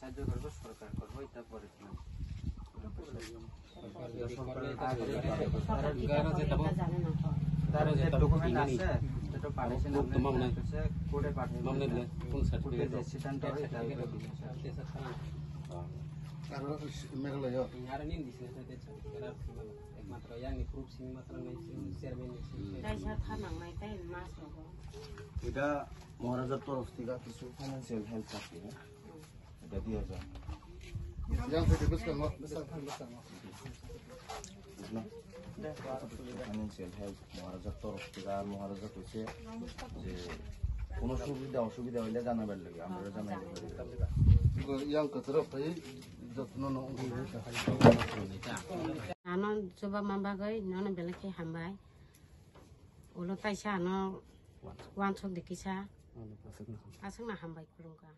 সাহায্য করবো সরকার করবো এটা পরে ডকুমেন্ট আছে এটা পাঠাইছেন কোর্টে পাঠাইছেন সিদ্ধান্ত মেঘালয় একমাত্র ইয়াংনি গ্রুপ সিং মাত্র চেয়ারম্যান এটা মহারাজার তরফ থেকে কিছু ফাইন্যান্সিয়াল হেল্প থাকে এটা দিয়ে যায় ফাইন্যান্সিয়াল হেল্প মহারাজার তরফ থেকে আর মহারাজা কইছে যে কোনো সুবিধা অসুবিধা হইলে জানাবার লাগে আমরা জানাই ano coba mambagai nono belaki hambai ulo taisa ano wansok dikisa asang na hambai kulungka